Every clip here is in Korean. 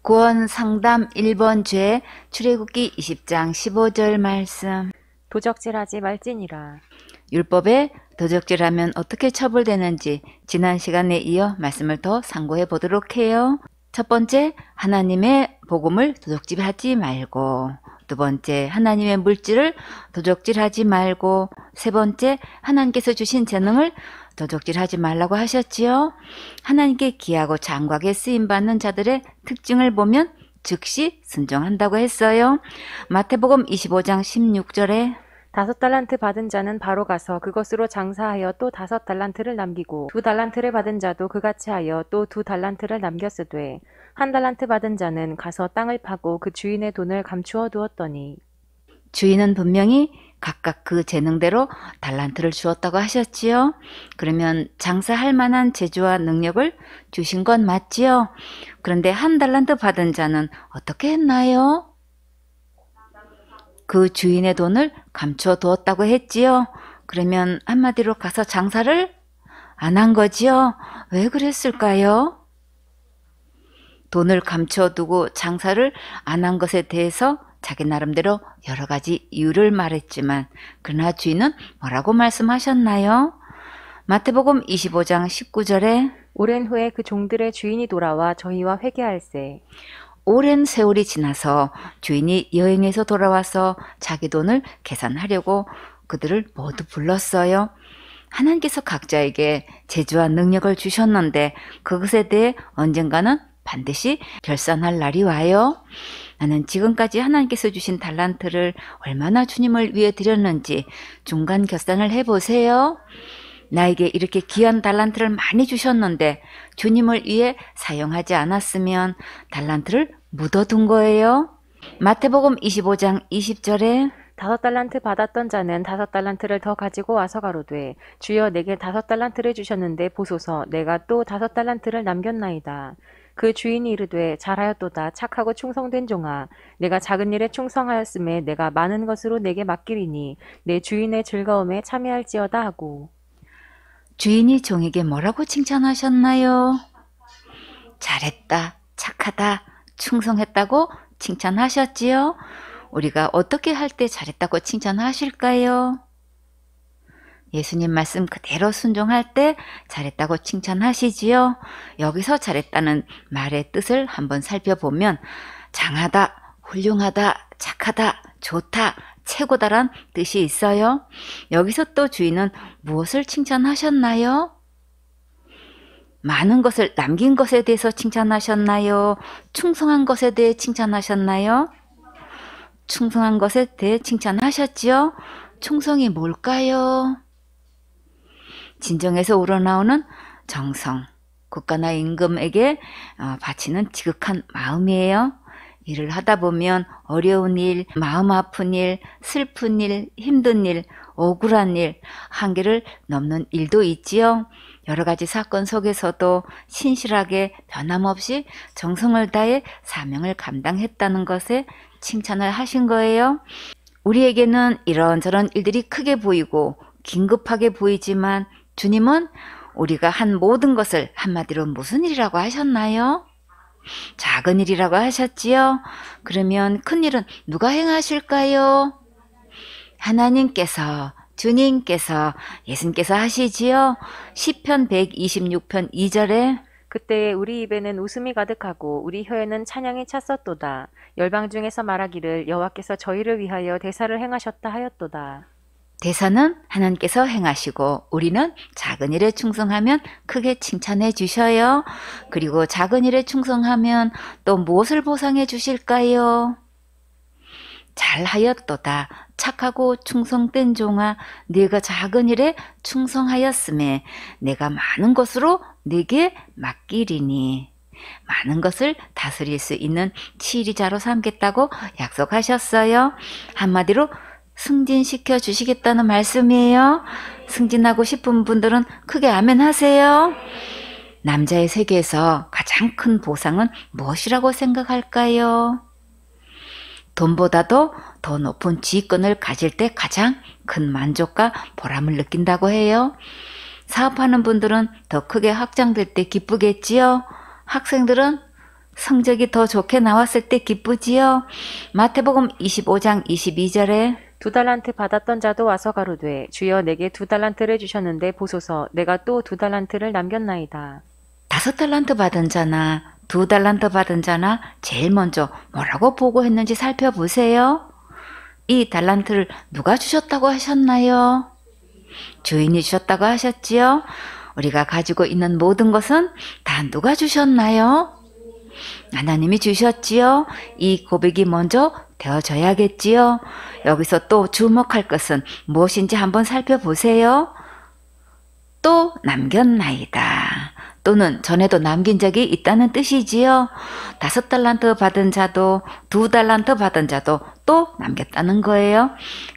구원 상담 1번 죄 출애굽기 20장 15절 말씀. 도적질하지 말지니라. 율법에 도적질하면 어떻게 처벌되는지 지난 시간에 이어 말씀을 더 상고해 보도록 해요. 첫 번째, 하나님의 복음을 도적질하지 말고, 두 번째, 하나님의 물질을 도적질하지 말고, 세 번째, 하나님께서 주신 재능을 도적질하지 말라고 하셨지요. 하나님께 귀하고 장과하게 쓰임받는 자들의 특징을 보면 즉시 순종한다고 했어요. 마태복음 25장 16절에 5달란트 받은 자는 바로 가서 그것으로 장사하여 또 5달란트를 남기고 2달란트를 받은 자도 그같이 하여 또 2달란트를 남겼으되 1달란트 받은 자는 가서 땅을 파고 그 주인의 돈을 감추어 두었더니 주인은 분명히 각각 그 재능대로 달란트를 주었다고 하셨지요. 그러면 장사할 만한 재주와 능력을 주신 건 맞지요. 그런데 1달란트 받은 자는 어떻게 했나요? 그 주인의 돈을 감추어 두었다고 했지요. 그러면 한마디로 가서 장사를 안 한 거지요. 왜 그랬을까요? 돈을 감추어 두고 장사를 안 한 것에 대해서 자기 나름대로 여러 가지 이유를 말했지만 그러나 주인은 뭐라고 말씀하셨나요? 마태복음 25장 19절에 오랜 후에 그 종들의 주인이 돌아와 저희와 회개할세. 오랜 세월이 지나서 주인이 여행에서 돌아와서 자기 돈을 계산하려고 그들을 모두 불렀어요. 하나님께서 각자에게 재주와 능력을 주셨는데 그것에 대해 언젠가는 반드시 결산할 날이 와요. 나는 지금까지 하나님께서 주신 달란트를 얼마나 주님을 위해 드렸는지 중간 결산을 해보세요. 나에게 이렇게 귀한 달란트를 많이 주셨는데 주님을 위해 사용하지 않았으면 달란트를 묻어둔 거예요. 마태복음 25장 20절에 5달란트 받았던 자는 5달란트를 더 가지고 와서 가로되 주여 내게 5달란트를 주셨는데 보소서 내가 또 5달란트를 남겼나이다. 그 주인이 이르되 잘하였도다 착하고 충성된 종아 내가 작은 일에 충성하였음에 내가 많은 것으로 내게 맡기리니 내 주인의 즐거움에 참여할지어다 하고 주인이 종에게 뭐라고 칭찬하셨나요? 잘했다, 착하다, 충성했다고 칭찬하셨지요? 우리가 어떻게 할 때 잘했다고 칭찬하실까요? 예수님 말씀 그대로 순종할 때 잘했다고 칭찬하시지요? 여기서 잘했다는 말의 뜻을 한번 살펴보면 장하다, 훌륭하다, 착하다, 좋다, 최고다란 뜻이 있어요. 여기서 또 주인은 무엇을 칭찬하셨나요? 많은 것을 남긴 것에 대해서 칭찬하셨나요? 충성한 것에 대해 칭찬하셨나요? 충성한 것에 대해 칭찬하셨지요? 충성이 뭘까요? 진정에서 우러나오는 정성, 국가나 임금에게 바치는 지극한 마음이에요. 일을 하다 보면 어려운 일, 마음 아픈 일, 슬픈 일, 힘든 일, 억울한 일, 한계를 넘는 일도 있지요. 여러 가지 사건 속에서도 신실하게 변함없이 정성을 다해 사명을 감당했다는 것에 칭찬을 하신 거예요. 우리에게는 이런저런 일들이 크게 보이고 긴급하게 보이지만 주님은 우리가 한 모든 것을 한마디로 무슨 일이라고 하셨나요? 작은 일이라고 하셨지요? 그러면 큰 일은 누가 행하실까요? 하나님께서, 주님께서, 예수님께서 하시지요? 시편 126편 2절에 그때에 우리 입에는 웃음이 가득하고 우리 혀에는 찬양이 찼었도다. 열방 중에서 말하기를 여호와께서 저희를 위하여 대사를 행하셨다 하였도다. 대사는 하나님께서 행하시고 우리는 작은 일에 충성하면 크게 칭찬해 주셔요. 그리고 작은 일에 충성하면 또 무엇을 보상해 주실까요? 잘하였도다. 착하고 충성된 종아 네가 작은 일에 충성하였음에 내가 많은 것으로 네게 맡기리니 많은 것을 다스릴 수 있는 치리자로 삼겠다고 약속하셨어요. 한마디로 승진시켜 주시겠다는 말씀이에요. 승진하고 싶은 분들은 크게 아멘 하세요. 남자의 세계에서 가장 큰 보상은 무엇이라고 생각할까요? 돈보다도 더 높은 지휘권을 가질 때 가장 큰 만족과 보람을 느낀다고 해요. 사업하는 분들은 더 크게 확장될 때 기쁘겠지요. 학생들은 성적이 더 좋게 나왔을 때 기쁘지요? 마태복음 25장 22절에 2달란트 받았던 자도 와서 가로되 주여 내게 2달란트를 주셨는데 보소서 내가 또 2달란트를 남겼나이다. 5달란트 받은 자나 2달란트 받은 자나 제일 먼저 뭐라고 보고했는지 살펴보세요. 이 달란트를 누가 주셨다고 하셨나요? 주인이 주셨다고 하셨지요? 우리가 가지고 있는 모든 것은 다 누가 주셨나요? 하나님이 주셨지요? 이 고백이 먼저 되어져야겠지요? 여기서 또 주목할 것은 무엇인지 한번 살펴보세요. 또 남겼나이다. 또는 전에도 남긴 적이 있다는 뜻이지요. 5달란트 받은 자도 2달란트 받은 자도 또 남겼다는 거예요.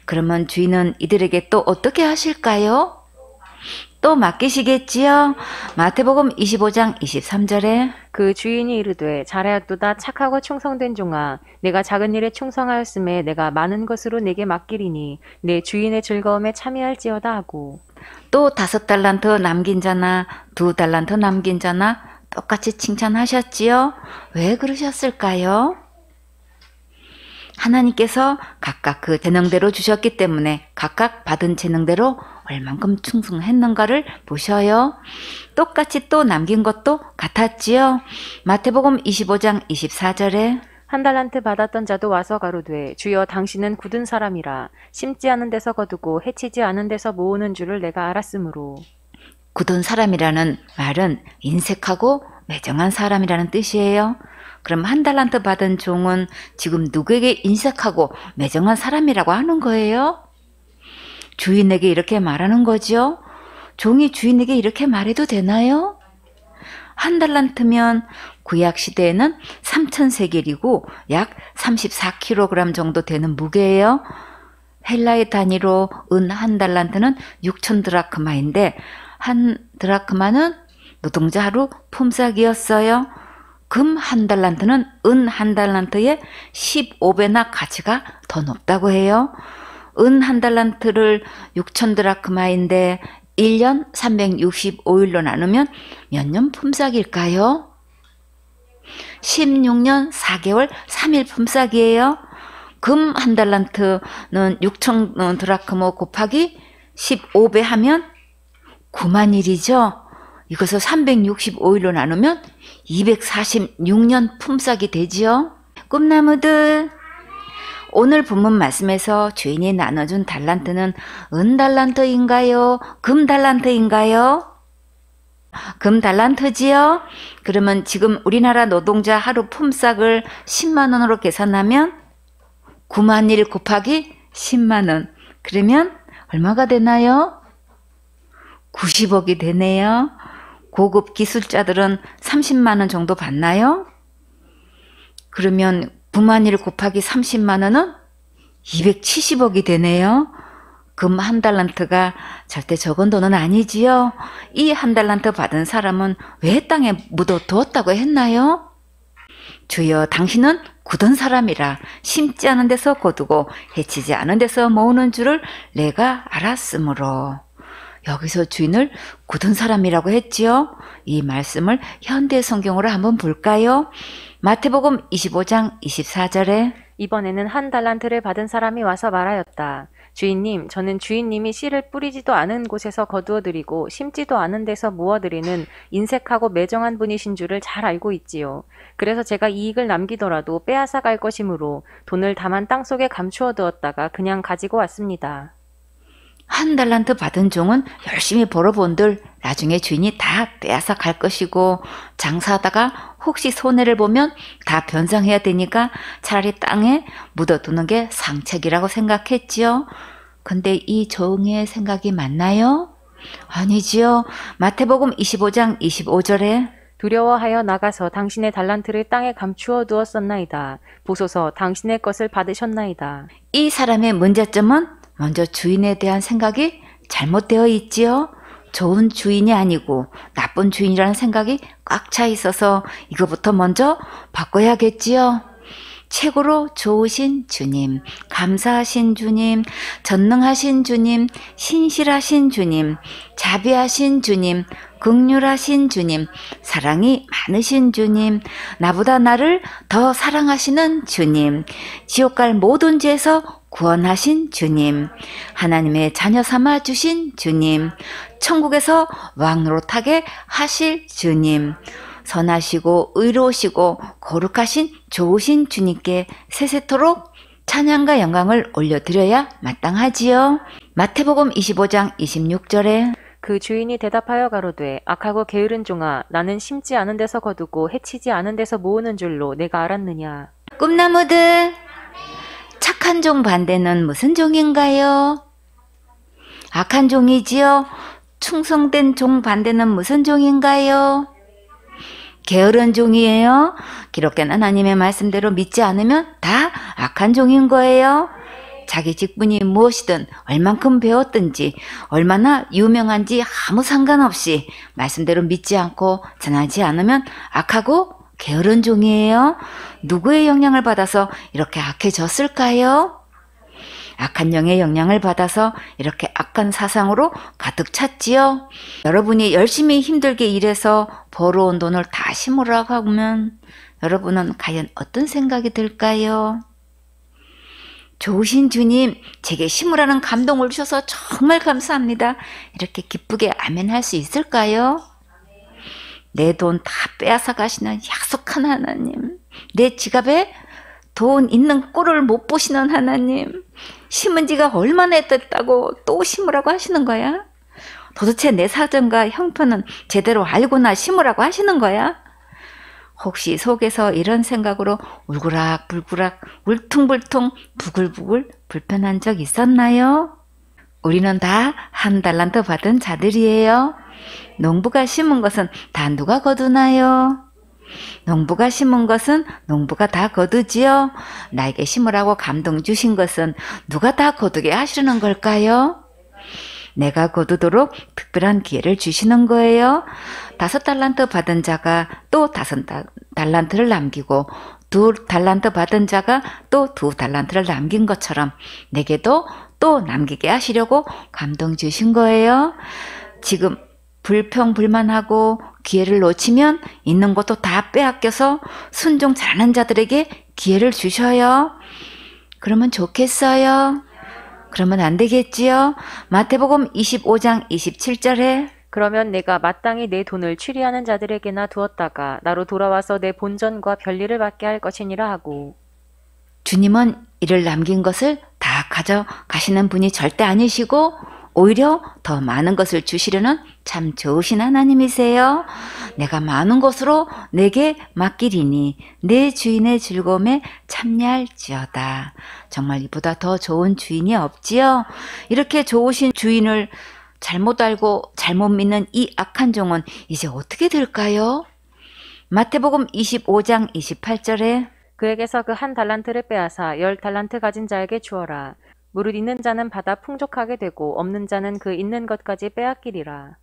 그러면 주인은 이들에게 또 어떻게 하실까요? 또 맡기시겠지요. 마태복음 25장 23절에 그 주인이 이르되 잘하였도다 착하고 충성된 종아 내가 작은 일에 충성하였음에 내가 많은 것으로 내게 맡기리니 내 주인의 즐거움에 참여할지어다 하고 또 5달란트 남긴 자나 2달란트 남긴 자나 똑같이 칭찬하셨지요. 왜 그러셨을까요? 하나님께서 각각 그 재능대로 주셨기 때문에 각각 받은 재능대로 얼만큼 충성했는가를 보셔요. 똑같이 또 남긴 것도 같았지요. 마태복음 25장 24절에 1달란트 받았던 자도 와서 가로되 주여 당신은 굳은 사람이라 심지 않은 데서 거두고 해치지 않은 데서 모으는 줄을 내가 알았으므로 굳은 사람이라는 말은 인색하고 매정한 사람이라는 뜻이에요. 그럼 1달란트 받은 종은 지금 누구에게 인색하고 매정한 사람이라고 하는 거예요? 주인에게 이렇게 말하는 거죠? 종이 주인에게 이렇게 말해도 되나요? 1달란트면 구약 시대에는 3,000세겔이고 약 34kg 정도 되는 무게예요. 헬라의 단위로 은 1달란트는 6,000드라크마인데 한 드라크마는 노동자 하루 품삯이었어요. 금 1달란트는 은 1달란트의 15배나 가치가 더 높다고 해요. 은 1달란트를 6,000드라크마인데 1년 365일로 나누면 몇 년 품삯일까요? 16년 4개월 3일 품삯이에요. 금 1달란트는 6,000드라크마 곱하기 15배 하면 9만 일이죠. 이것을 365일로 나누면 246년 품삯이 되지요. 꿈나무들, 오늘 본문 말씀에서 주인이 나눠준 달란트는 은 달란트인가요? 금 달란트인가요? 금 달란트지요? 그러면 지금 우리나라 노동자 하루 품삯을 10만 원으로 계산하면 9만 일 곱하기 10만 원. 그러면 얼마가 되나요? 90억이 되네요. 고급 기술자들은 30만 원 정도 받나요? 그러면 9만 일 곱하기 30만 원은 270억이 되네요. 금 1달란트가 절대 적은 돈은 아니지요. 이 1달란트 받은 사람은 왜 땅에 묻어두었다고 했나요? 주여 당신은 굳은 사람이라 심지 않은 데서 거두고 해치지 않은 데서 모으는 줄을 내가 알았으므로. 여기서 주인을 굳은 사람이라고 했지요. 이 말씀을 현대 성경으로 한번 볼까요? 마태복음 25장 24절에 이번에는 1달란트를 받은 사람이 와서 말하였다. 주인님, 저는 주인님이 씨를 뿌리지도 않은 곳에서 거두어드리고 심지도 않은 데서 모아드리는 인색하고 매정한 분이신 줄을 잘 알고 있지요. 그래서 제가 이익을 남기더라도 빼앗아 갈 것이므로 돈을 다만 땅속에 감추어 두었다가 그냥 가지고 왔습니다. 1달란트 받은 종은 열심히 벌어본들 나중에 주인이 다 빼앗아 갈 것이고 장사하다가 혹시 손해를 보면 다 변상해야 되니까 차라리 땅에 묻어두는 게 상책이라고 생각했지요. 근데 이 종의 생각이 맞나요? 아니지요. 마태복음 25장 25절에 두려워하여 나가서 당신의 달란트를 땅에 감추어 두었었나이다. 보소서 당신의 것을 받으셨나이다. 이 사람의 문제점은 먼저 주인에 대한 생각이 잘못되어 있지요. 좋은 주인이 아니고 나쁜 주인이라는 생각이 꽉 차 있어서 이거부터 먼저 바꿔야겠지요. 최고로 좋으신 주님, 감사하신 주님, 전능하신 주님, 신실하신 주님, 자비하신 주님, 긍휼하신 주님, 사랑이 많으신 주님, 나보다 나를 더 사랑하시는 주님, 지옥 갈 모든 죄에서 구원하신 주님, 하나님의 자녀 삼아 주신 주님, 천국에서 왕노릇하게 하실 주님, 선하시고 의로우시고 거룩하신 좋으신 주님께 세세토록 찬양과 영광을 올려드려야 마땅하지요. 마태복음 25장 26절에 그 주인이 대답하여 가로되 악하고 게으른 종아 나는 심지 않은 데서 거두고 해치지 않은 데서 모으는 줄로 내가 알았느냐. 꿈나무들, 착한 종 반대는 무슨 종인가요? 악한 종이지요. 충성된 종 반대는 무슨 종인가요? 게으른 종이에요. 기록된 하나님의 말씀대로 믿지 않으면 다 악한 종인 거예요. 자기 직분이 무엇이든 얼만큼 배웠든지 얼마나 유명한지 아무 상관없이 말씀대로 믿지 않고 전하지 않으면 악하고 게으른 종이에요. 누구의 영향을 받아서 이렇게 악해졌을까요? 악한 영의 영향을 받아서 이렇게 악한 사상으로 가득 찼지요. 여러분이 열심히 힘들게 일해서 벌어온 돈을 다 심으라고 하면 여러분은 과연 어떤 생각이 들까요? 좋으신 주님, 제게 심으라는 감동을 주셔서 정말 감사합니다. 이렇게 기쁘게 아멘할 수 있을까요? 내 돈 다 빼앗아 가시는 약속한 하나님, 내 지갑에 돈 있는 꼴을 못 보시는 하나님, 심은 지가 얼마나 됐다고 또 심으라고 하시는 거야? 도대체 내 사정과 형편은 제대로 알고나 심으라고 하시는 거야? 혹시 속에서 이런 생각으로 울그락불그락 울퉁불퉁 부글부글 불편한 적 있었나요? 우리는 다 한 달란트 받은 자들이에요. 농부가 심은 것은 다 누가 거두나요? 농부가 심은 것은 농부가 다 거두지요. 나에게 심으라고 감동 주신 것은 누가 다 거두게 하시는 걸까요? 내가 거두도록 특별한 기회를 주시는 거예요. 5달란트 받은 자가 또 5달란트를 남기고 2달란트 받은 자가 또 2달란트를 남긴 것처럼 내게도 또 남기게 하시려고 감동 주신 거예요. 지금 불평불만하고 기회를 놓치면 있는 것도 다 빼앗겨서 순종 잘하는 자들에게 기회를 주셔요. 그러면 좋겠어요? 그러면 안 되겠지요? 마태복음 25장 27절에 그러면 내가 마땅히 내 돈을 취리하는 자들에게나 두었다가 나로 돌아와서 내 본전과 별리를 받게 할 것이니라 하고. 주님은 이를 남긴 것을 다 가져가시는 분이 절대 아니시고 오히려 더 많은 것을 주시려는 참 좋으신 하나님이세요. 내가 많은 것으로 내게 맡기리니 내 주인의 즐거움에 참여할지어다. 정말 이보다 더 좋은 주인이 없지요. 이렇게 좋으신 주인을 잘못 알고 잘못 믿는 이 악한 종은 이제 어떻게 될까요? 마태복음 25장 28절에 그에게서 그 1달란트를 빼앗아 10달란트 가진 자에게 주어라. 무릇 있는 자는 받아 풍족하게 되고 없는 자는 그 있는 것까지 빼앗기리라.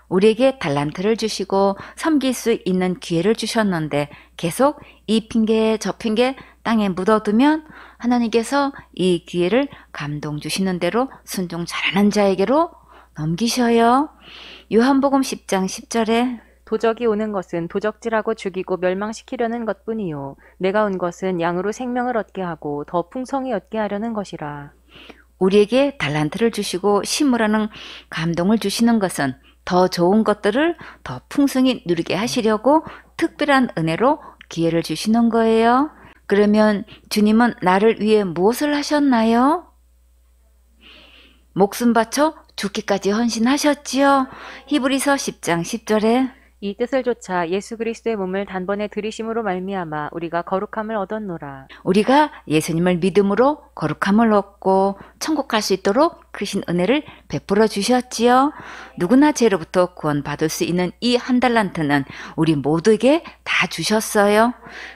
우리에게 달란트를 주시고 섬길 수 있는 기회를 주셨는데 계속 이 핑계 저 핑계 땅에 묻어두면 하나님께서 이 기회를 감동 주시는 대로 순종 잘하는 자에게로 넘기셔요. 요한복음 10장 10절에 도적이 오는 것은 도적질하고 죽이고 멸망시키려는 것뿐이요 내가 온 것은 양으로 생명을 얻게 하고 더 풍성히 얻게 하려는 것이라. 우리에게 달란트를 주시고 심으라는 감동을 주시는 것은 더 좋은 것들을 더 풍성히 누리게 하시려고 특별한 은혜로 기회를 주시는 거예요. 그러면 주님은 나를 위해 무엇을 하셨나요? 목숨 바쳐 죽기까지 헌신하셨지요. 히브리서 10장 10절에 이 뜻을 좇아 예수 그리스도의 몸을 단번에 들이심으로 말미암아 우리가 거룩함을 얻었노라. 우리가 예수님을 믿음으로 거룩함을 얻고 천국 갈 수 있도록 크신 은혜를 베풀어 주셨지요. 누구나 죄로부터 구원받을 수 있는 이 1달란트는 우리 모두에게 다 주셨어요.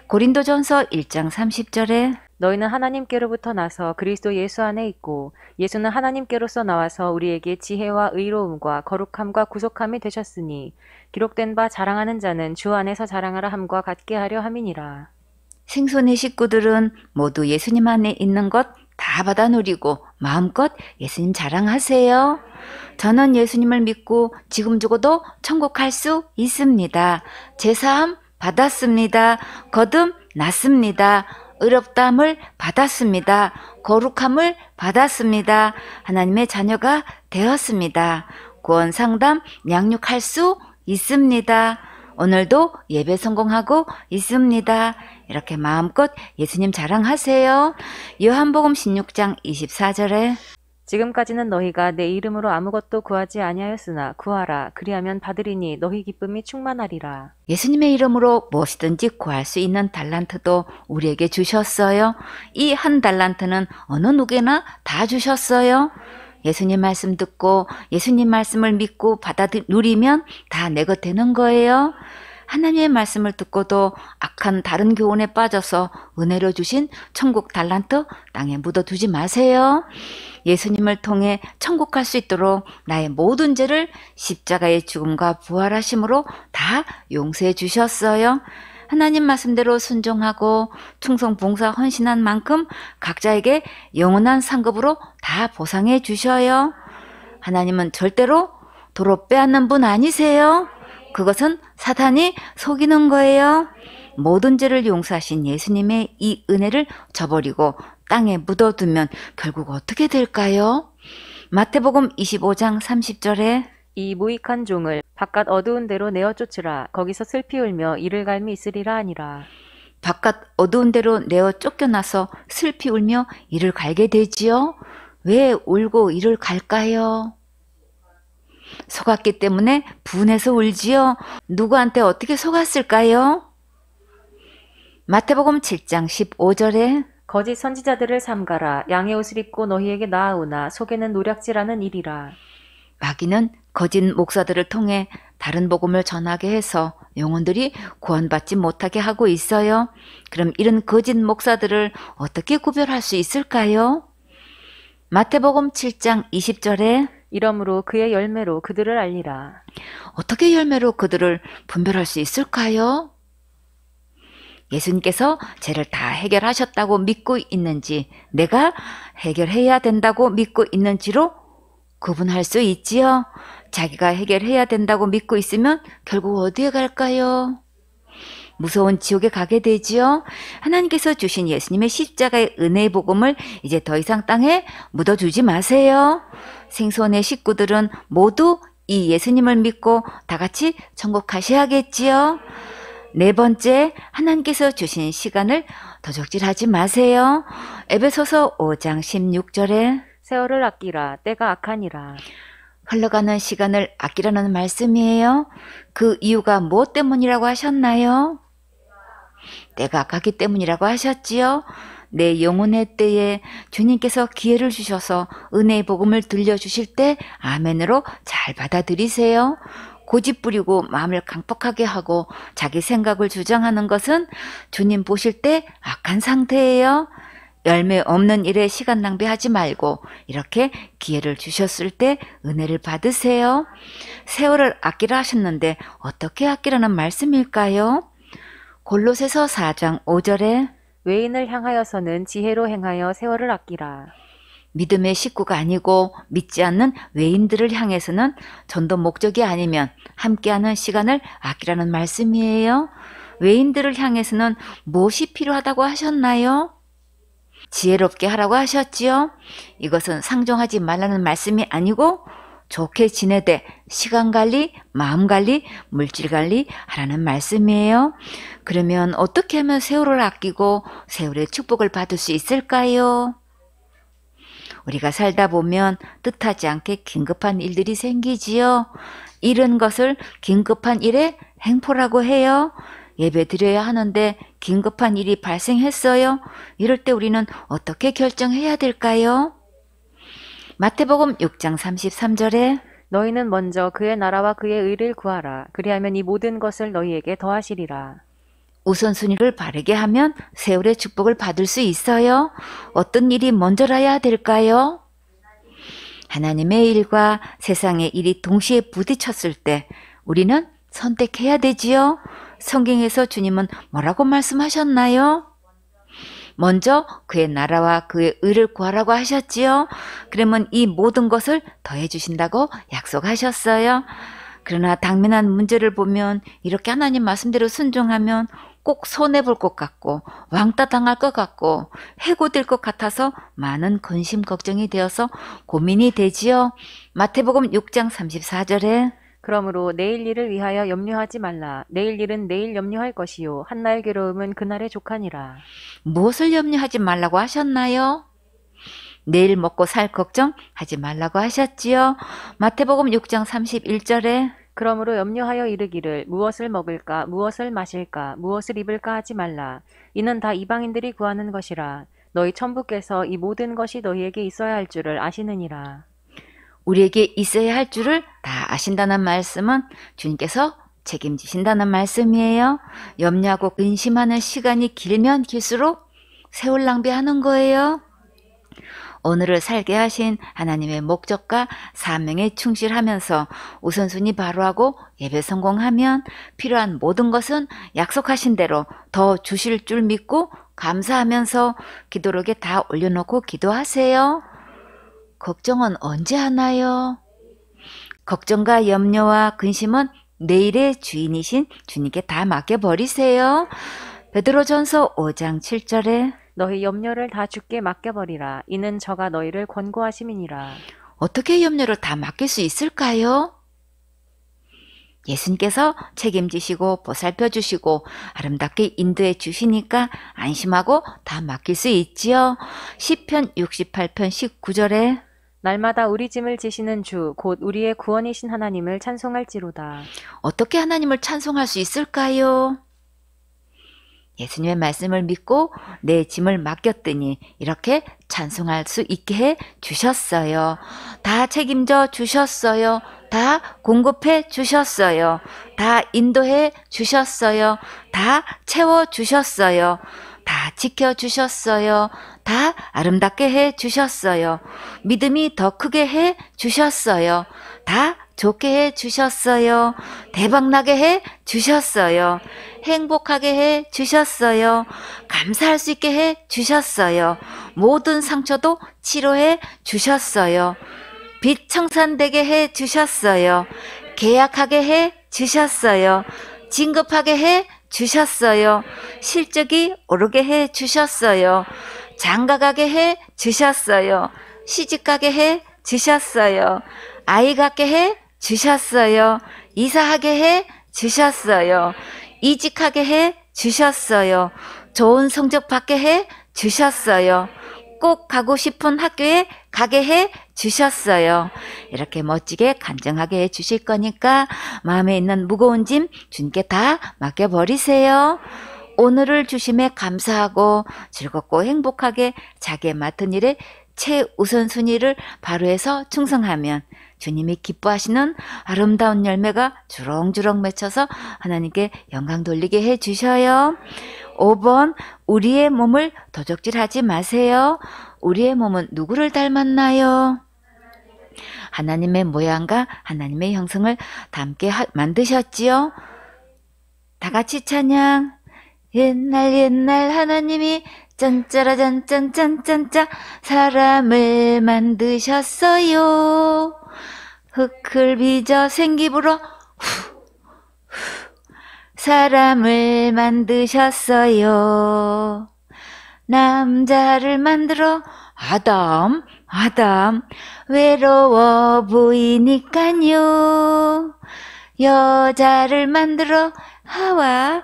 고린도전서 1장 30절에 너희는 하나님께로부터 나서 그리스도 예수 안에 있고 예수는 하나님께로서 나와서 우리에게 지혜와 의로움과 거룩함과 구속함이 되셨으니 기록된 바 자랑하는 자는 주 안에서 자랑하라 함과 같게 하려 함이니라. 생손의 식구들은 모두 예수님 안에 있는 것 다 받아 누리고 마음껏 예수님 자랑하세요. 저는 예수님을 믿고 지금 죽어도 천국 갈 수 있습니다. 제사함 받았습니다. 거듭 났습니다. 의롭다함을 받았습니다. 거룩함을 받았습니다. 하나님의 자녀가 되었습니다. 구원 상담 양육할 수 있습니다. 오늘도 예배 성공하고 있습니다. 이렇게 마음껏 예수님 자랑하세요. 요한복음 16장 24절에 지금까지는 너희가 내 이름으로 아무것도 구하지 아니하였으나 구하라. 그리하면 받으리니 너희 기쁨이 충만하리라. 예수님의 이름으로 무엇이든지 구할 수 있는 달란트도 우리에게 주셨어요. 이 한 달란트는 어느 누구나 다 주셨어요. 예수님 말씀 듣고 예수님 말씀을 믿고 누리면 다 내 것 되는 거예요. 하나님의 말씀을 듣고도 악한 다른 교훈에 빠져서 은혜로 주신 천국 달란트 땅에 묻어두지 마세요. 예수님을 통해 천국 갈 수 있도록 나의 모든 죄를 십자가의 죽음과 부활하심으로 다 용서해 주셨어요. 하나님 말씀대로 순종하고 충성 봉사 헌신한 만큼 각자에게 영원한 상급으로 다 보상해 주셔요. 하나님은 절대로 도로 빼앗는 분 아니세요. 그것은 사탄이 속이는 거예요. 모든 죄를 용서하신 예수님의 이 은혜를 저버리고 땅에 묻어두면 결국 어떻게 될까요? 마태복음 25장 30절에 이 무익한 종을 바깥 어두운 데로 내어 쫓으라. 거기서 슬피 울며 이를 갈미 있으리라 하니라. 바깥 어두운 데로 내어 쫓겨나서 슬피 울며 이를 갈게 되지요? 왜 울고 이를 갈까요? 속았기 때문에 분해서 울지요? 누구한테 어떻게 속았을까요? 마태복음 7장 15절에 거짓 선지자들을 삼가라. 양의 옷을 입고 너희에게 나아오나 속에는 노략질하는 일이라. 마귀는 거짓 목사들을 통해 다른 복음을 전하게 해서 영혼들이 구원받지 못하게 하고 있어요. 그럼 이런 거짓 목사들을 어떻게 구별할 수 있을까요? 마태복음 7장 20절에 이러므로 그의 열매로 그들을 알리라. 어떻게 열매로 그들을 분별할 수 있을까요? 예수님께서 죄를 다 해결하셨다고 믿고 있는지, 내가 해결해야 된다고 믿고 있는지로 구분할 수 있지요. 자기가 해결해야 된다고 믿고 있으면 결국 어디에 갈까요? 무서운 지옥에 가게 되지요. 하나님께서 주신 예수님의 십자가의 은혜의 복음을 이제 더 이상 땅에 묻어주지 마세요. 생소원의 식구들은 모두 이 예수님을 믿고 다 같이 천국 가셔야겠지요. 네 번째, 하나님께서 주신 시간을 도적질하지 마세요. 에베소서 5장 16절에 세월을 아끼라. 때가 악하니라. 흘러가는 시간을 아끼라는 말씀이에요. 그 이유가 무엇 때문이라고 하셨나요? 때가 악하기 때문이라고 하셨지요. 내 영혼의 때에 주님께서 기회를 주셔서 은혜의 복음을 들려주실 때 아멘으로 잘 받아들이세요. 고집 부리고 마음을 강팍하게 하고 자기 생각을 주장하는 것은 주님 보실 때 악한 상태예요. 열매 없는 일에 시간 낭비하지 말고 이렇게 기회를 주셨을 때 은혜를 받으세요. 세월을 아끼라 하셨는데 어떻게 아끼라는 말씀일까요? 골로새서 4장 5절에 외인을 향하여서는 지혜로 행하여 세월을 아끼라. 믿음의 식구가 아니고 믿지 않는 외인들을 향해서는 전도 목적이 아니면 함께하는 시간을 아끼라는 말씀이에요. 외인들을 향해서는 무엇이 필요하다고 하셨나요? 지혜롭게 하라고 하셨지요. 이것은 상종하지 말라는 말씀이 아니고 좋게 지내되 시간관리, 마음관리, 물질관리 하라는 말씀이에요. 그러면 어떻게 하면 세월을 아끼고 세월의 축복을 받을 수 있을까요? 우리가 살다 보면 뜻하지 않게 긴급한 일들이 생기지요. 이런 것을 긴급한 일의 행포라고 해요. 예배 드려야 하는데 긴급한 일이 발생했어요. 이럴 때 우리는 어떻게 결정해야 될까요? 마태복음 6장 33절에 너희는 먼저 그의 나라와 그의 의를 구하라. 그리하면 이 모든 것을 너희에게 더하시리라. 우선순위를 바르게 하면 세월의 축복을 받을 수 있어요. 어떤 일이 먼저라야 될까요? 하나님의 일과 세상의 일이 동시에 부딪혔을 때 우리는 선택해야 되지요. 성경에서 주님은 뭐라고 말씀하셨나요? 먼저 그의 나라와 그의 의를 구하라고 하셨지요. 그러면 이 모든 것을 더해 주신다고 약속하셨어요. 그러나 당면한 문제를 보면 이렇게 하나님 말씀대로 순종하면 꼭 손해볼 것 같고 왕따 당할 것 같고 해고될 것 같아서 많은 근심 걱정이 되어서 고민이 되지요. 마태복음 6장 34절에 그러므로 내일 일을 위하여 염려하지 말라. 내일 일은 내일 염려할 것이요 한날 괴로움은 그날의 족하니라. 무엇을 염려하지 말라고 하셨나요? 내일 먹고 살 걱정 하지 말라고 하셨지요. 마태복음 6장 31절에 그러므로 염려하여 이르기를 무엇을 먹을까 무엇을 마실까 무엇을 입을까 하지 말라. 이는 다 이방인들이 구하는 것이라. 너희 천부께서 이 모든 것이 너희에게 있어야 할 줄을 아시느니라. 우리에게 있어야 할 줄을 다 아신다는 말씀은 주님께서 책임지신다는 말씀이에요. 염려하고 근심하는 시간이 길면 길수록 세월 낭비하는 거예요. 오늘을 살게 하신 하나님의 목적과 사명에 충실하면서 우선순위 바로하고 예배 성공하면 필요한 모든 것은 약속하신 대로 더 주실 줄 믿고 감사하면서 기도록에 다 올려놓고 기도하세요. 걱정은 언제 하나요? 걱정과 염려와 근심은 내일의 주인이신 주님께 다 맡겨버리세요. 베드로전서 5장 7절에 너희 염려를 다 주께 맡겨버리라. 이는 저가 너희를 권고하심이니라. 어떻게 염려를 다 맡길 수 있을까요? 예수님께서 책임지시고 보살펴 주시고 아름답게 인도해 주시니까 안심하고 다 맡길 수 있지요. 시편 68편 19절에 날마다 우리 짐을 지시는 주, 곧 우리의 구원이신 하나님을 찬송할지로다. 어떻게 하나님을 찬송할 수 있을까요? 예수님의 말씀을 믿고 내 짐을 맡겼더니 이렇게 찬송할 수 있게 해 주셨어요. 다 책임져 주셨어요. 다 공급해 주셨어요. 다 인도해 주셨어요. 다 채워 주셨어요. 다 지켜 주셨어요. 다 아름답게 해 주셨어요. 믿음이 더 크게 해 주셨어요. 다 좋게 해 주셨어요. 대박나게 해 주셨어요. 행복하게 해 주셨어요. 감사할 수 있게 해 주셨어요. 모든 상처도 치료해 주셨어요. 빚 청산되게 해 주셨어요. 계약하게 해 주셨어요. 진급하게 해 주셨어요. 실적이 오르게 해 주셨어요. 장가가게 해 주셨어요. 시집가게 해 주셨어요. 아이 갖게 해 주셨어요. 이사하게 해 주셨어요. 이직하게 해 주셨어요. 좋은 성적 받게 해 주셨어요. 꼭 가고 싶은 학교에 가게 해 주셨어요. 이렇게 멋지게 간증하게 해 주실 거니까 마음에 있는 무거운 짐 주님께 다 맡겨버리세요. 오늘을 주심에 감사하고 즐겁고 행복하게 자기의 맡은 일에 최우선순위를 바로 해서 충성하면 주님이 기뻐하시는 아름다운 열매가 주렁주렁 맺혀서 하나님께 영광 돌리게 해 주셔요. 5번 우리의 몸을 도적질하지 마세요. 우리의 몸은 누구를 닮았나요? 하나님의 모양과 하나님의 형상을 닮게 만드셨지요. 다 같이 찬양. 옛날 하나님이 짠짜라 짠짠짠짠짠 사람을 만드셨어요. 흙을 빚어 생기부러 사람을 만드셨어요. 남자를 만들어 아담 외로워 보이니까요. 여자를 만들어 하와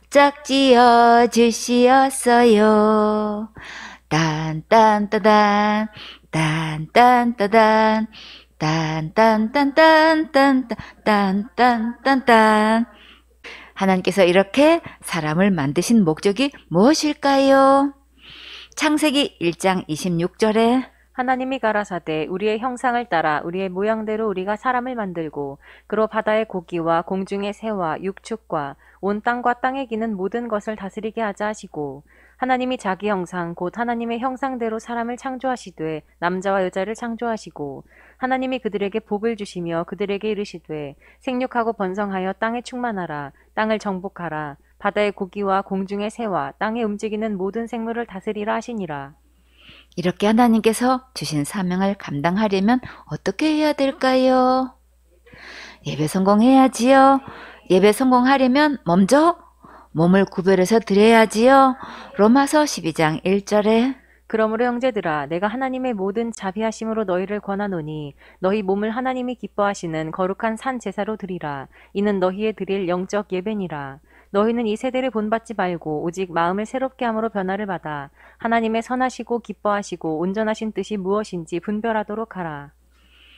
짝지어 주시었어요. 딴딴따단 딴딴따단 딴딴딴딴딴딴딴딴딴 하나님께서 이렇게 사람을 만드신 목적이 무엇일까요? 창세기 1장 26절에 하나님이 가라사대 우리의 형상을 따라 우리의 모양대로 우리가 사람을 만들고 그로 바다의 고기와 공중의 새와 육축과 온 땅과 땅에 기는 모든 것을 다스리게 하자 하시고 하나님이 자기 형상 곧 하나님의 형상대로 사람을 창조하시되 남자와 여자를 창조하시고 하나님이 그들에게 복을 주시며 그들에게 이르시되 생육하고 번성하여 땅에 충만하라 땅을 정복하라 바다의 고기와 공중의 새와 땅에 움직이는 모든 생물을 다스리라 하시니라. 이렇게 하나님께서 주신 사명을 감당하려면 어떻게 해야 될까요? 예배 성공해야지요. 예배 성공하려면 먼저 몸을 구별해서 드려야지요. 로마서 12장 1절에 그러므로 형제들아 내가 하나님의 모든 자비하심으로 너희를 권하노니 너희 몸을 하나님이 기뻐하시는 거룩한 산 제사로 드리라. 이는 너희의 드릴 영적 예배니라. 너희는 이 세대를 본받지 말고 오직 마음을 새롭게 함으로 변화를 받아 하나님의 선하시고 기뻐하시고 온전하신 뜻이 무엇인지 분별하도록 하라.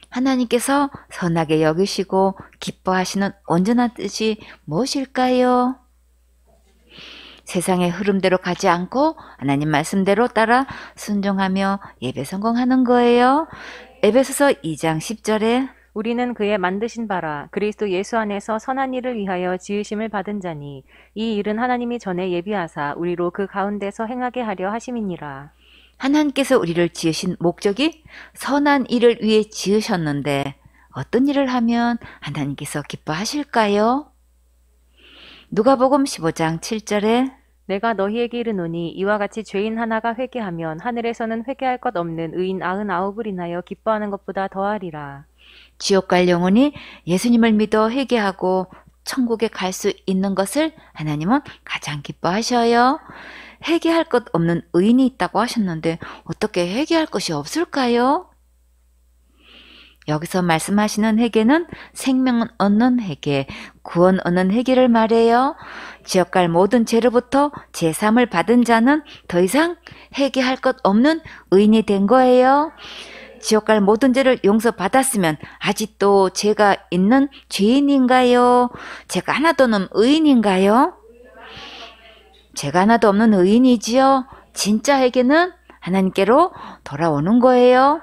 하나님께서 선하게 여기시고 기뻐하시는 온전한 뜻이 무엇일까요? 세상의 흐름대로 가지 않고 하나님 말씀대로 따라 순종하며 예배 성공하는 거예요. 에베소서 2장 10절에 우리는 그의 만드신 바라 그리스도 예수 안에서 선한 일을 위하여 지으심을 받은 자니 이 일은 하나님이 전에 예비하사 우리로 그 가운데서 행하게 하려 하심이니라. 하나님께서 우리를 지으신 목적이 선한 일을 위해 지으셨는데 어떤 일을 하면 하나님께서 기뻐하실까요? 누가복음 15장 7절에 내가 너희에게 이르노니 이와 같이 죄인 하나가 회개하면 하늘에서는 회개할 것 없는 의인 99을 인하여 기뻐하는 것보다 더하리라. 지옥 갈 영혼이 예수님을 믿어 회개하고 천국에 갈 수 있는 것을 하나님은 가장 기뻐하셔요. 회개할 것 없는 의인이 있다고 하셨는데 어떻게 회개할 것이 없을까요? 여기서 말씀하시는 회개는 생명 얻는 회개, 구원 얻는 회개를 말해요. 지옥 갈 모든 죄로부터 제3을 받은 자는 더 이상 회개할 것 없는 의인이 된 거예요. 지옥 갈 모든 죄를 용서받았으면 아직도 죄가 있는 죄인인가요? 죄가 하나도 없는 의인인가요? 죄가 하나도 없는 의인이지요. 진짜 회개는 하나님께로 돌아오는 거예요.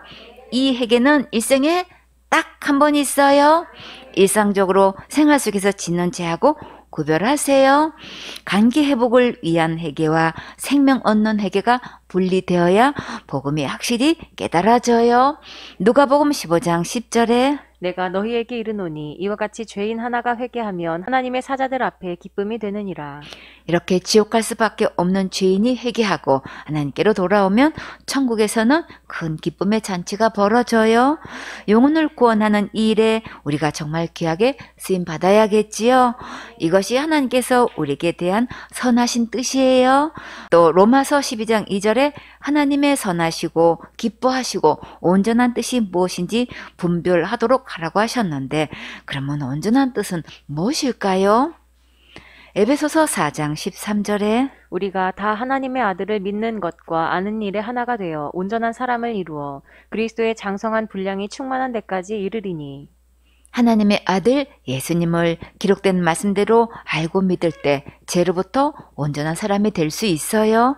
이 회개는 일생에 딱 한 번 있어요. 일상적으로 생활 속에서 짓는 죄하고 구별하세요. 관계 회복을 위한 회개와 생명 얻는 회개가 분리되어야 복음이 확실히 깨달아져요. 누가복음 15장 10절에 내가 너희에게 이르노니 이와 같이 죄인 하나가 회개하면 하나님의 사자들 앞에 기쁨이 되느니라. 이렇게 지옥 갈 수밖에 없는 죄인이 회개하고 하나님께로 돌아오면 천국에서는 큰 기쁨의 잔치가 벌어져요. 영혼을 구원하는 이 일에 우리가 정말 귀하게 쓰임 받아야겠지요. 이것이 하나님께서 우리에게 대한 선하신 뜻이에요. 또 로마서 12장 2절에 하나님의 선하시고 기뻐하시고 온전한 뜻이 무엇인지 분별하도록 하라고 하셨는데 그러면 온전한 뜻은 무엇일까요? 에베소서 4장 13절에 우리가 다 하나님의 아들을 믿는 것과 아는 일에 하나가 되어 온전한 사람을 이루어 그리스도의 장성한 분량이 충만한 데까지 이르리니 하나님의 아들 예수님을 기록된 말씀대로 알고 믿을 때 죄로부터 온전한 사람이 될 수 있어요.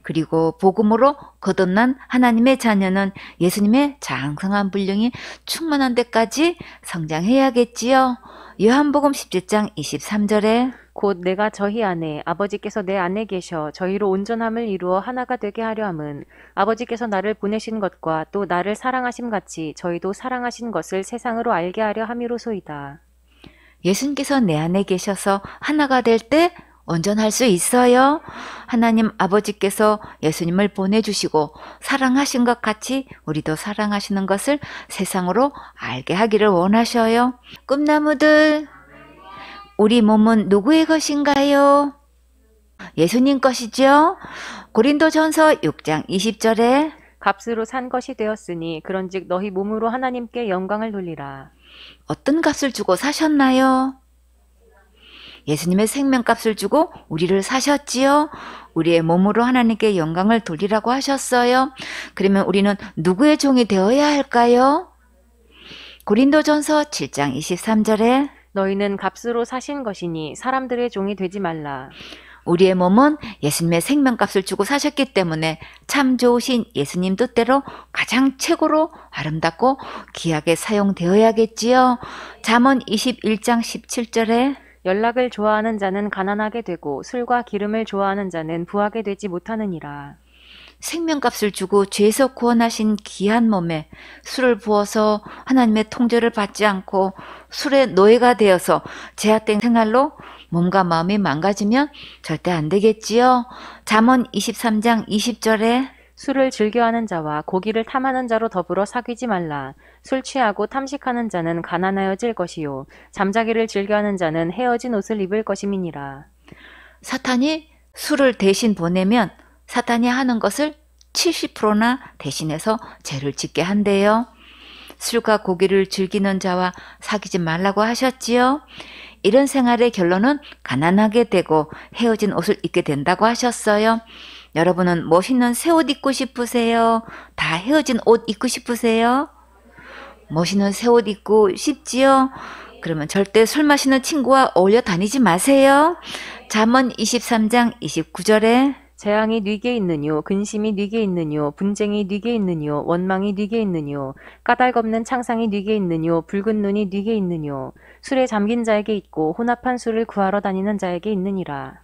그리고 복음으로 거듭난 하나님의 자녀는 예수님의 장성한 분량이 충만한 데까지 성장해야겠지요. 요한복음 17장 23절에 곧 내가 저희 안에 아버지께서 내 안에 계셔 저희로 온전함을 이루어 하나가 되게 하려 함은 아버지께서 나를 보내신 것과 또 나를 사랑하심 같이 저희도 사랑하신 것을 세상으로 알게 하려 함이로소이다. 예수님께서 내 안에 계셔서 하나가 될 때 온전할 수 있어요. 하나님 아버지께서 예수님을 보내주시고 사랑하신 것 같이 우리도 사랑하시는 것을 세상으로 알게 하기를 원하셔요. 꿈나무들, 우리 몸은 누구의 것인가요? 예수님 것이죠. 고린도전서 6장 20절에 값으로 산 것이 되었으니 그런즉 너희 몸으로 하나님께 영광을 돌리라. 어떤 값을 주고 사셨나요? 예수님의 생명값을 주고 우리를 사셨지요. 우리의 몸으로 하나님께 영광을 돌리라고 하셨어요. 그러면 우리는 누구의 종이 되어야 할까요? 고린도전서 7장 23절에 너희는 값으로 사신 것이니 사람들의 종이 되지 말라. 우리의 몸은 예수님의 생명값을 주고 사셨기 때문에 참 좋으신 예수님 뜻대로 가장 최고로 아름답고 귀하게 사용되어야겠지요. 잠언 21장 17절에 연락을 좋아하는 자는 가난하게 되고 술과 기름을 좋아하는 자는 부하게 되지 못하느니라. 생명값을 주고 죄에서 구원하신 귀한 몸에 술을 부어서 하나님의 통제를 받지 않고 술의 노예가 되어서 죄악된 생활로 몸과 마음이 망가지면 절대 안 되겠지요. 잠언 23장 20절에 술을 즐겨하는 자와 고기를 탐하는 자로 더불어 사귀지 말라. 술 취하고 탐식하는 자는 가난하여질 것이요 잠자기를 즐겨하는 자는 헤어진 옷을 입을 것임이니라. 사탄이 술을 대신 보내면 사탄이 하는 것을 70%나 대신해서 죄를 짓게 한대요. 술과 고기를 즐기는 자와 사귀지 말라고 하셨지요. 이런 생활의 결론은 가난하게 되고 헤어진 옷을 입게 된다고 하셨어요. 여러분은 멋있는 새 옷 입고 싶으세요? 다 헤어진 옷 입고 싶으세요? 멋있는 새 옷 입고 싶지요? 그러면 절대 술 마시는 친구와 어울려 다니지 마세요. 잠언 23장 29절에 재앙이 네게 있느뇨 근심이 네게 있느뇨 분쟁이 네게 있느뇨 원망이 네게 있느뇨 까닭없는 창상이 네게 있느뇨 붉은 눈이 네게 있느뇨 술에 잠긴 자에게 있고 혼합한 술을 구하러 다니는 자에게 있느니라.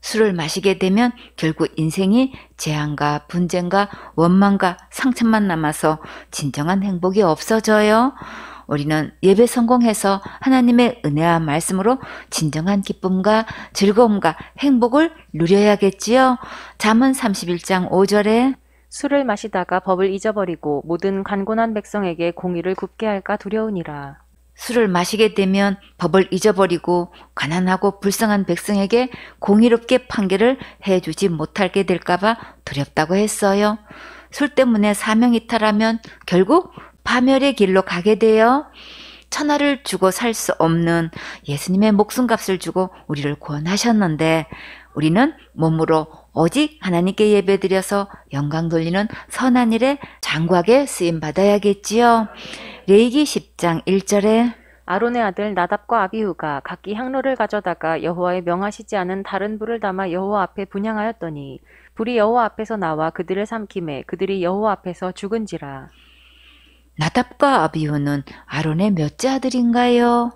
술을 마시게 되면 결국 인생이 재앙과 분쟁과 원망과 상처만 남아서 진정한 행복이 없어져요. 우리는 예배 성공해서 하나님의 은혜와 말씀으로 진정한 기쁨과 즐거움과 행복을 누려야겠지요. 잠언 31장 5절에 술을 마시다가 법을 잊어버리고 모든 간곤한 백성에게 공의를 굽게 할까 두려우니라. 술을 마시게 되면 법을 잊어버리고 가난하고 불쌍한 백성에게 공의롭게 판결을 해주지 못하게 될까봐 두렵다고 했어요. 술 때문에 사명 이탈하면 결국 파멸의 길로 가게 돼요. 천하를 주고 살 수 없는 예수님의 목숨값을 주고 우리를 구원하셨는데 우리는 몸으로 오직 하나님께 예배드려서 영광 돌리는 선한 일에 장구하게 쓰임받아야겠지요. 레위기 10장 1절에 아론의 아들 나답과 아비후가 각기 향로를 가져다가 여호와의 명하시지 않은 다른 불을 담아 여호와 앞에 분향하였더니 불이 여호와 앞에서 나와 그들을 삼키매 그들이 여호와 앞에서 죽은지라. 나답과 아비후는 아론의 몇째 아들인가요?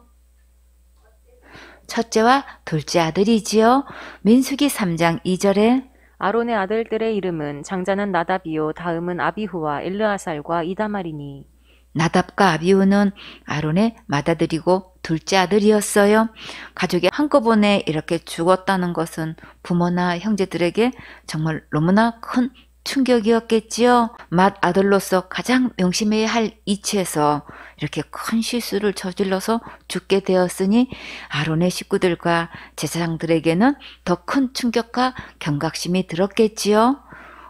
첫째와 둘째 아들이지요. 민수기 3장 2절에 아론의 아들들의 이름은 장자는 나답이요 다음은 아비후와 엘르아살과 이다말이니. 나답과 아비후는 아론의 맏아들이고 둘째 아들이었어요. 가족이 한꺼번에 이렇게 죽었다는 것은 부모나 형제들에게 정말 너무나 큰 충격이었겠지요. 맏아들로서 가장 명심해야 할 이치에서 이렇게 큰 실수를 저질러서 죽게 되었으니 아론의 식구들과 제사장들에게는 더 큰 충격과 경각심이 들었겠지요.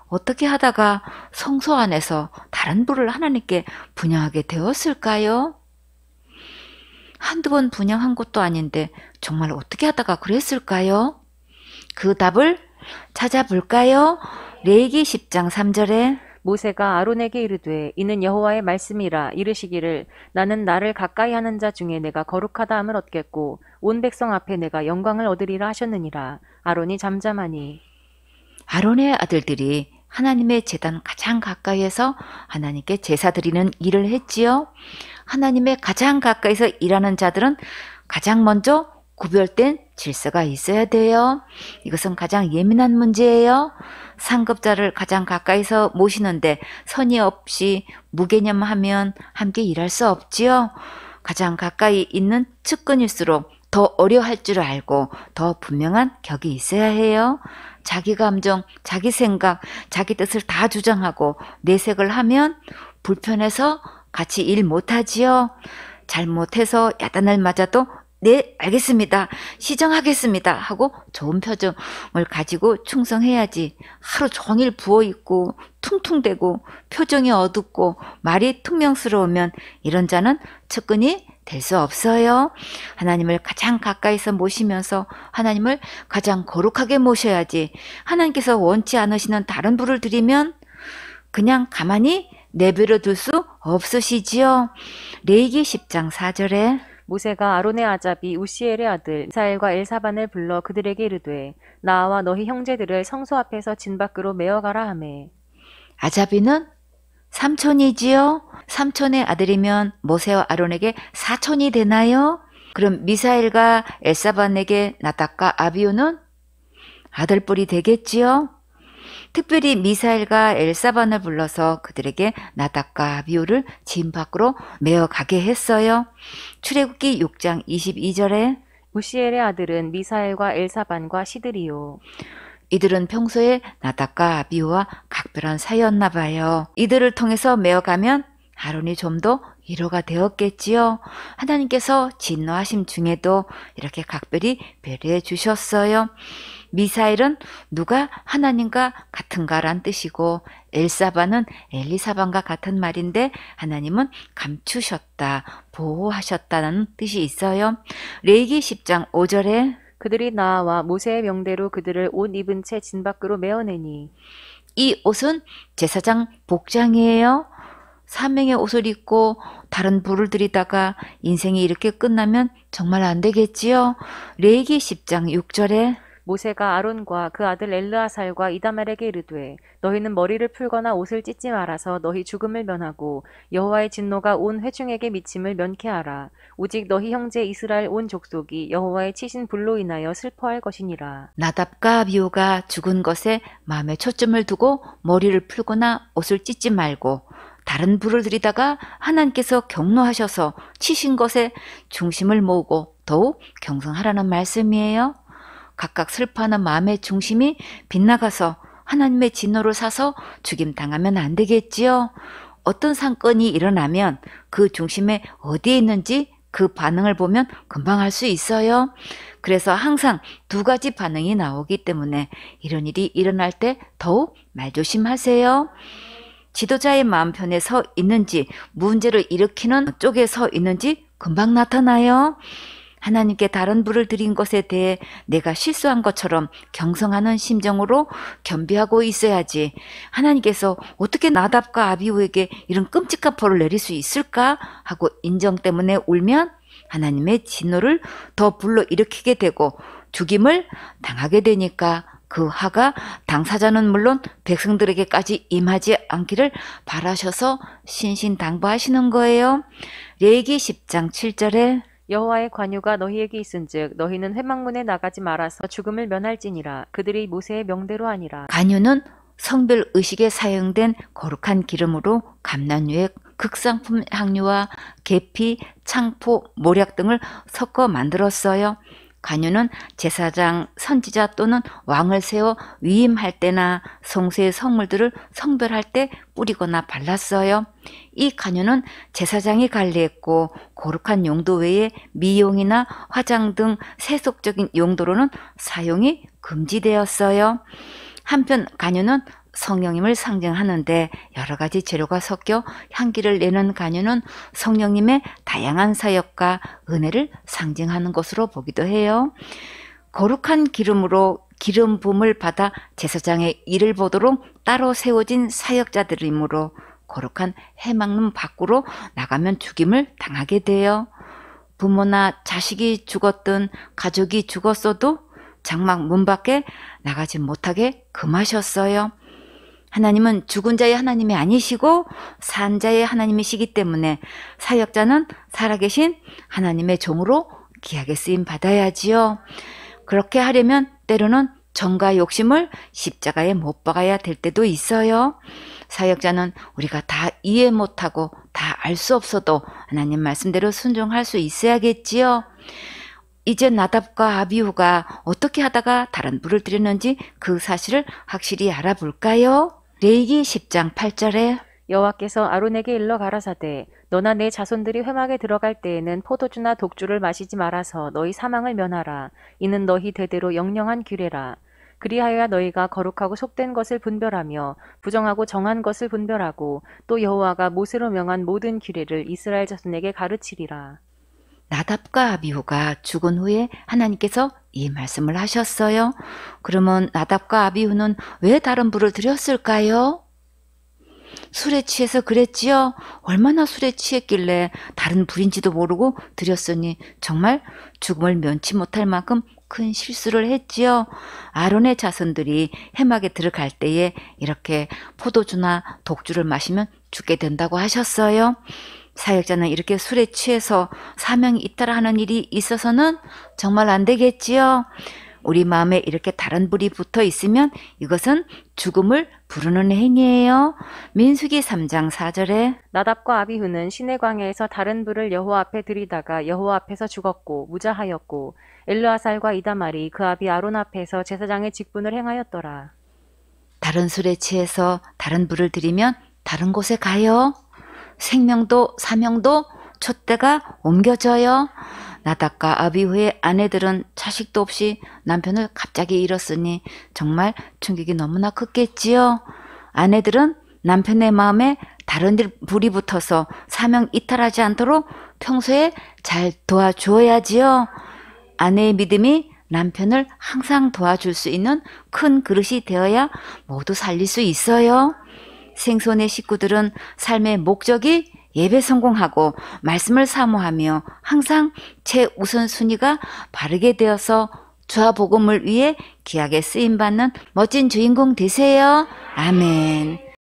어떻게 하다가 성소 안에서 다른 불을 하나님께 분향하게 되었을까요? 한두 번 분향한 것도 아닌데 정말 어떻게 하다가 그랬을까요? 그 답을 찾아볼까요? 레위기 10장 3절에 모세가 아론에게 이르되 이는 여호와의 말씀이라 이르시기를 나는 나를 가까이 하는 자 중에 내가 거룩하다 함을 얻겠고 온 백성 앞에 내가 영광을 얻으리라 하셨느니라. 아론이 잠잠하니. 아론의 아들들이 하나님의 제단 가장 가까이에서 하나님께 제사 드리는 일을 했지요. 하나님의 가장 가까이서 일하는 자들은 가장 먼저 구별된 질서가 있어야 돼요. 이것은 가장 예민한 문제예요. 상급자를 가장 가까이서 모시는데 선의 없이 무개념하면 함께 일할 수 없지요. 가장 가까이 있는 측근일수록 더 어려워할 줄 알고 더 분명한 격이 있어야 해요. 자기 감정, 자기 생각, 자기 뜻을 다 주장하고 내색을 하면 불편해서 같이 일 못하지요. 잘못해서 야단을 맞아도 네, 알겠습니다. 시정하겠습니다. 하고 좋은 표정을 가지고 충성해야지. 하루 종일 부어있고 퉁퉁대고 표정이 어둡고 말이 퉁명스러우면 이런 자는 측근이 될 수 없어요. 하나님을 가장 가까이서 모시면서 하나님을 가장 거룩하게 모셔야지. 하나님께서 원치 않으시는 다른 불을 드리면 그냥 가만히 내버려 둘 수 없으시지요. 레위기 10장 4절에 모세가 아론의 아잡이 우시엘의 아들 이사엘과 엘사반을 불러 그들에게 이르되 나와 너희 형제들을 성소 앞에서 진 밖으로 메어가라 하매. 아잡이는 삼촌이지요. 삼촌의 아들이면 모세와 아론에게 사촌이 되나요? 그럼 미사엘과 엘사반에게 나답과 아비후는 아들뻘이 되겠지요. 특별히 미사엘과 엘사반을 불러서 그들에게 나답과 아비후를 진 밖으로 메어 가게 했어요. 출애굽기 6장 22절에 우시엘의 아들은 미사엘과 엘사반과 시드리요. 이들은 평소에 나답과 아비후와 각별한 사이였나 봐요. 이들을 통해서 메어가면 아론이 좀 더 위로가 되었겠지요. 하나님께서 진노하심 중에도 이렇게 각별히 배려해 주셨어요. 미사엘은 누가 하나님과 같은가란 뜻이고 엘사반은 엘리사반과 같은 말인데 하나님은 감추셨다, 보호하셨다는 뜻이 있어요. 레위기 10장 5절에 그들이 나와 모세의 명대로 그들을 옷 입은 채 진 밖으로 메어내니 이 옷은 제사장 복장이에요. 사명의 옷을 입고 다른 불을 들이다가 인생이 이렇게 끝나면 정말 안 되겠지요. 레위기 10장 6절에 모세가 아론과 그 아들 엘르아살과 이다말에게 이르되 너희는 머리를 풀거나 옷을 찢지 말아서 너희 죽음을 면하고 여호와의 진노가 온 회중에게 미침을 면케하라. 오직 너희 형제 이스라엘 온 족속이 여호와의 치신 불로 인하여 슬퍼할 것이니라. 나답과 아비후가 죽은 것에 마음에 초점을 두고 머리를 풀거나 옷을 찢지 말고 다른 불을 들이다가 하나님께서 경노하셔서 치신 것에 중심을 모으고 더욱 경성하라는 말씀이에요. 각각 슬퍼하는 마음의 중심이 빗나가서 하나님의 진노를 사서 죽임당하면 안 되겠지요. 어떤 사건이 일어나면 그 중심에 어디에 있는지 그 반응을 보면 금방 알 수 있어요. 그래서 항상 두 가지 반응이 나오기 때문에 이런 일이 일어날 때 더욱 말조심하세요. 지도자의 마음 편에 서 있는지 문제를 일으키는 쪽에 서 있는지 금방 나타나요. 하나님께 다른 불을 드린 것에 대해 내가 실수한 것처럼 경성하는 심정으로 겸비하고 있어야지. 하나님께서 어떻게 나답과 아비후에게 이런 끔찍한 벌을 내릴 수 있을까 하고 인정 때문에 울면 하나님의 진노를 더 불러일으키게 되고 죽임을 당하게 되니까 그 화가 당사자는 물론 백성들에게까지 임하지 않기를 바라셔서 신신당부하시는 거예요. 레위기 10장 7절에 여호와의 관유가 너희에게 있은즉 너희는 회막문에 나가지 말아서 죽음을 면할지니라. 그들이 모세의 명대로 하니라. 관유는 성별 의식에 사용된 거룩한 기름으로 감난유에 극상품 향유와 계피, 창포, 모략 등을 섞어 만들었어요. 관유는 제사장, 선지자 또는 왕을 세워 위임할 때나 성소의 성물들을 성별할 때 뿌리거나 발랐어요. 이 관유는 제사장이 관리했고 거룩한 용도 외에 미용이나 화장 등 세속적인 용도로는 사용이 금지되었어요. 한편 관유는 성령님을 상징하는데 여러 가지 재료가 섞여 향기를 내는 관유는 성령님의 다양한 사역과 은혜를 상징하는 것으로 보기도 해요. 거룩한 기름으로 기름 부음을 받아 제사장의 일을 보도록 따로 세워진 사역자들이므로 거룩한 해막문 밖으로 나가면 죽임을 당하게 돼요. 부모나 자식이 죽었든 가족이 죽었어도 장막 문 밖에 나가지 못하게 금하셨어요. 하나님은 죽은 자의 하나님이 아니시고 산 자의 하나님이시기 때문에 사역자는 살아계신 하나님의 종으로 귀하게 쓰임 받아야지요. 그렇게 하려면 때로는 정과 욕심을 십자가에 못 박아야 될 때도 있어요. 사역자는 우리가 다 이해 못하고 다 알 수 없어도 하나님 말씀대로 순종할 수 있어야겠지요. 이제 나답과 아비후가 어떻게 하다가 다른 불을 들였는지 그 사실을 확실히 알아볼까요? 레위기 10장 8절에 여호와께서 아론에게 일러 가라사대 너나 내 자손들이 회막에 들어갈 때에는 포도주나 독주를 마시지 말아서 너희 사망을 면하라. 이는 너희 대대로 영영한 규례라. 그리하여야 너희가 거룩하고 속된 것을 분별하며 부정하고 정한 것을 분별하고 또 여호와가 모세로 명한 모든 규례를 이스라엘 자손에게 가르치리라. 나답과 아비후가 죽은 후에 하나님께서 이 말씀을 하셨어요. 그러면 나답과 아비후는 왜 다른 불을 들였을까요? 술에 취해서 그랬지요. 얼마나 술에 취했길래 다른 불인지도 모르고 들였으니 정말 죽음을 면치 못할 만큼 큰 실수를 했지요. 아론의 자손들이 해막에 들어갈 때에 이렇게 포도주나 독주를 마시면 죽게 된다고 하셨어요. 사역자는 이렇게 술에 취해서 사명이 잇따라 하는 일이 있어서는 정말 안 되겠지요. 우리 마음에 이렇게 다른 불이 붙어 있으면 이것은 죽음을 부르는 행위예요. 민수기 3장 4절에 나답과 아비후는 시내 광야에서 다른 불을 여호와 앞에 들이다가 여호와 앞에서 죽었고 무자하였고 엘르아살과 이다말이 그 아비 아론 앞에서 제사장의 직분을 행하였더라. 다른 술에 취해서 다른 불을 들이면 다른 곳에 가요. 생명도 사명도 촛대가 옮겨져요. 나답과 아비후의 아내들은 자식도 없이 남편을 갑자기 잃었으니 정말 충격이 너무나 컸겠지요. 아내들은 남편의 마음에 다른 불이 붙어서 사명 이탈하지 않도록 평소에 잘 도와주어야지요. 아내의 믿음이 남편을 항상 도와줄 수 있는 큰 그릇이 되어야 모두 살릴 수 있어요. 생손의 식구들은 삶의 목적이 예배 성공하고 말씀을 사모하며 항상 최우선순위가 바르게 되어서 주와 복음을 위해 귀하게 쓰임받는 멋진 주인공 되세요. 아멘.